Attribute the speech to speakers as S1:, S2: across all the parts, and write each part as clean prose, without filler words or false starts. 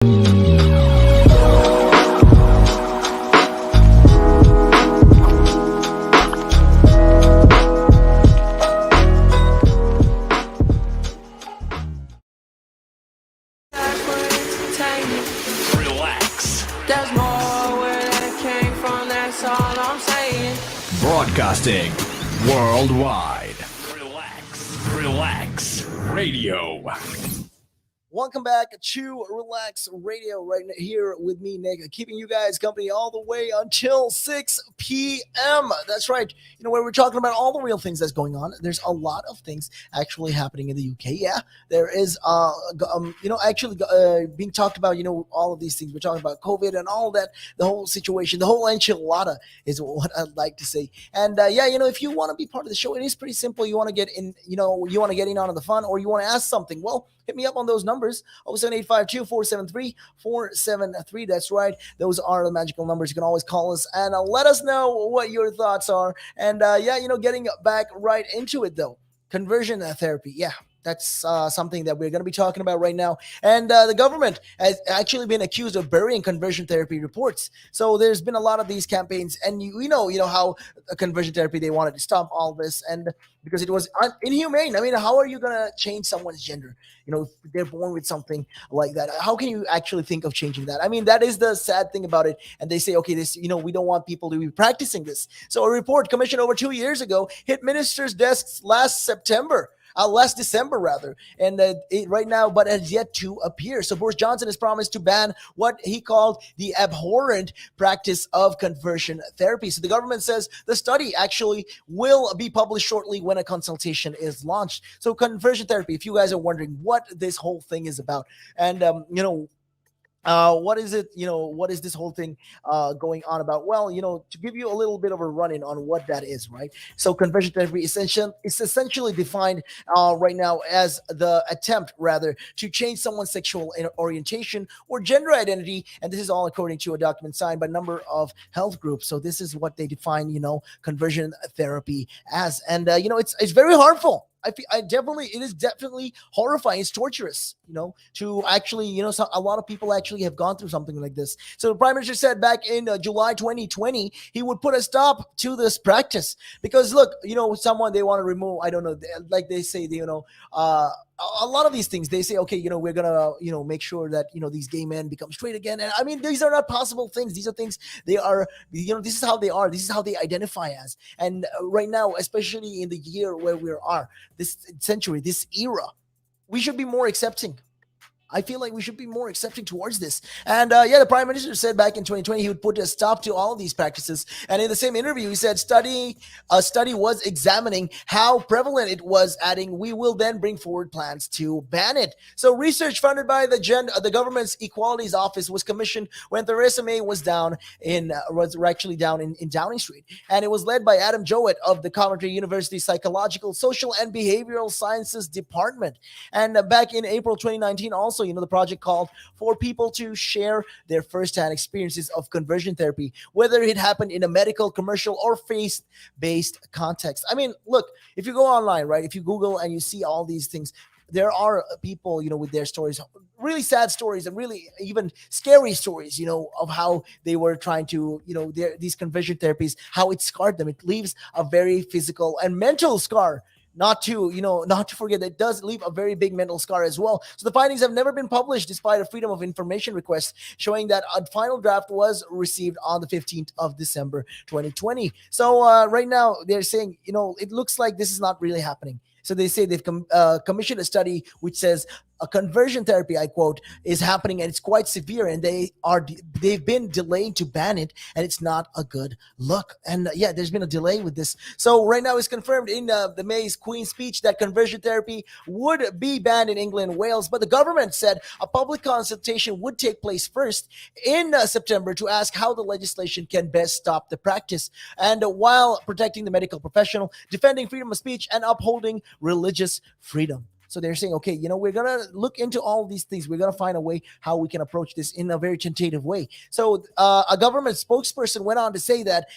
S1: Broadcasting worldwide. Relax Radio.
S2: Welcome back to Relax Radio right here with me, Nick, keeping you guys company all the way until 6 p.m. That's right. You know, where we're talking about all the real things that's going on. There's a lot of things actually happening in the UK. Yeah, there is, being talked about, all of these things. We're talking about COVID and all that, the whole situation, the whole enchilada is what I'd like to say. And if you want to be part of the show, it is pretty simple. You want to get in, you want to get in on the fun, or you want to ask something. Well, hit me up on those numbers, 07852-473-473. That's right. Those are the magical numbers. You can always call us and let us know what your thoughts are. And getting back right into it though. Conversion therapy. Yeah. That's something that we're going to be talking about right now. And the government has actually been accused of burying conversion therapy reports. So there's been a lot of these campaigns, and you know how conversion therapy, they wanted to stop all this, and because it was inhumane. I mean, how are you going to change someone's gender? If they're born with something like that, how can you actually think of changing that? I mean, that is the sad thing about it. And they say, okay, this, we don't want people to be practicing this. So a report commissioned over 2 years ago hit ministers' desks last December rather, and right now, but has yet to appear. So Boris Johnson has promised to ban what he called the abhorrent practice of conversion therapy. So the government says the study actually will be published shortly when a consultation is launched. So conversion therapy, if you guys are wondering what this whole thing is about, and what is it? What is this whole thing going on about? Well, to give you a little bit of a run-in on what that is, right? So conversion therapy is essentially defined right now as the attempt, rather, to change someone's sexual orientation or gender identity. And this is all according to a document signed by a number of health groups. So this is what they define, conversion therapy as. And, it's very harmful. It is definitely horrifying. It's torturous, to actually, so a lot of people actually have gone through something like this. So the Prime Minister said back in July 2020, he would put a stop to this practice because look, someone they want to remove, I don't know, like they say, a lot of these things, they say, okay, we're going to, make sure that, these gay men become straight again. And I mean, these are not possible things. These are things they are, this is how they are. This is how they identify as. And right now, especially in the year where we are, this century, this era, we should be more accepting. I feel like we should be more accepting towards this. And the Prime Minister said back in 2020 he would put a stop to all of these practices. And in the same interview, he said a study was examining how prevalent it was, adding, we will then bring forward plans to ban it. So research funded by the government's Equalities Office was commissioned when Theresa May was actually down in Downing Street. And it was led by Adam Jowett of the Coventry University Psychological, Social and Behavioral Sciences Department. And back in April 2019 also, the project called for people to share their firsthand experiences of conversion therapy, whether it happened in a medical, commercial, or faith-based context. I mean, look, if you go online, right, if you Google and you see all these things, there are people, with their stories, really sad stories and really even scary stories, of how they were trying to, these conversion therapies, how it scarred them. It leaves a very physical and mental scar. Not to forget that it does leave a very big mental scar as well. So the findings have never been published despite a Freedom of Information request showing that a final draft was received on the 15th of December 2020. So right now they're saying, it looks like this is not really happening. So they say they've commissioned a study which says a conversion therapy, I quote, is happening and it's quite severe, and they've been delayed to ban it, and it's not a good look. And there's been a delay with this. So right now it's confirmed in the May's Queen's speech that conversion therapy would be banned in England and Wales, but the government said a public consultation would take place first in September to ask how the legislation can best stop the practice, and while protecting the medical professional, defending freedom of speech, and upholding religious freedom. So they're saying, okay, we're going to look into all these things. We're going to find a way how we can approach this in a very tentative way. So a government spokesperson went on to say that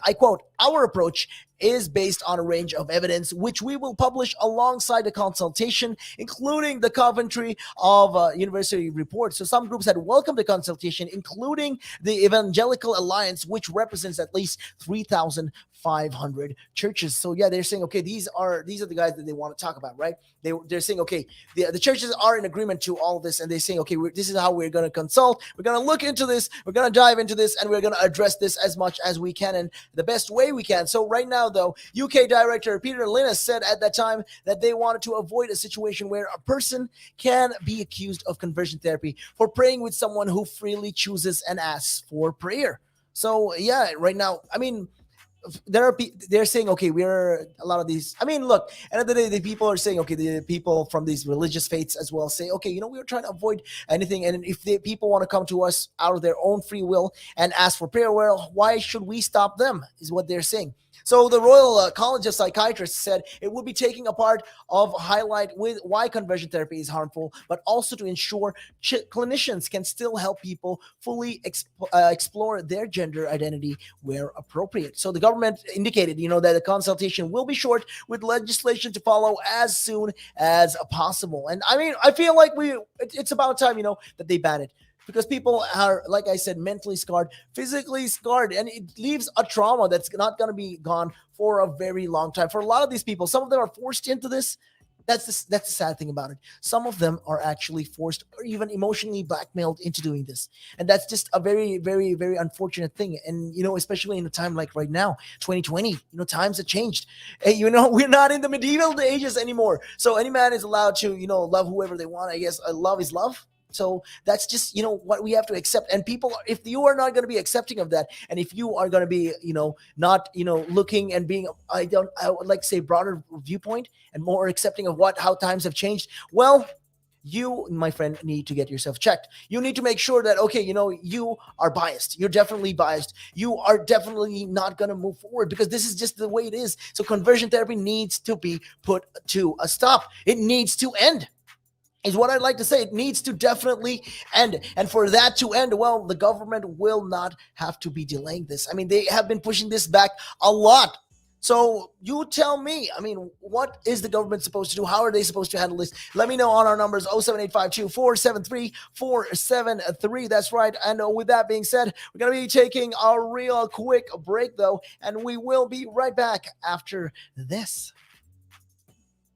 S2: I quote, our approach is based on a range of evidence, which we will publish alongside the consultation, including the Coventry of University report. So some groups had welcomed the consultation, including the Evangelical Alliance, which represents at least 3,500 churches. So yeah, they're saying, okay, these are the guys that they want to talk about, right? They're saying, okay, the churches are in agreement to all this, and they're saying, okay, this is how we're going to consult. We're going to look into this. We're going to dive into this, and we're going to address this as much as we can and the best way we can. So right now, though, UK Director Peter Linus said at that time that they wanted to avoid a situation where a person can be accused of conversion therapy for praying with someone who freely chooses and asks for prayer. So yeah, right now, I mean, they're saying, okay, we're a lot of these. I mean, look, end of the day, the people are saying, okay, the people from these religious faiths as well say, okay, we're trying to avoid anything, and if the people want to come to us out of their own free will and ask for prayer, well, why should we stop them? Is what they're saying. So the Royal College of Psychiatrists said it would be taking a part of highlight with why conversion therapy is harmful, but also to ensure clinicians can still help people fully explore their gender identity where appropriate. So the government indicated, that the consultation will be short with legislation to follow as soon as possible. And I mean, I feel like it's about time, that they ban it. Because people are, like I said, mentally scarred, physically scarred, and it leaves a trauma that's not going to be gone for a very long time. For a lot of these people, some of them are forced into this. That's the sad thing about it. Some of them are actually forced or even emotionally blackmailed into doing this. And that's just a very, very, very unfortunate thing. And, especially in a time like right now, 2020, times have changed. Hey, we're not in the medieval ages anymore. So any man is allowed to, love whoever they want. I guess love is love. So that's just, what we have to accept. And people, if you are not going to be accepting of that, and if you are going to be, not, looking and being, I would like to say broader viewpoint and more accepting of how times have changed. Well, you, my friend, need to get yourself checked. You need to make sure that, okay, you are biased. You're definitely biased. You are definitely not going to move forward because this is just the way it is. So conversion therapy needs to be put to a stop. It needs to end. Is what I'd like to say. It needs to definitely end. And for that to end, well, the government will not have to be delaying this. I mean, they have been pushing this back a lot. So you tell me, I mean, what is the government supposed to do? How are they supposed to handle this? Let me know on our numbers, 07852-473-473. That's right. And with that being said, we're going to be taking a real quick break, though, and we will be right back after this.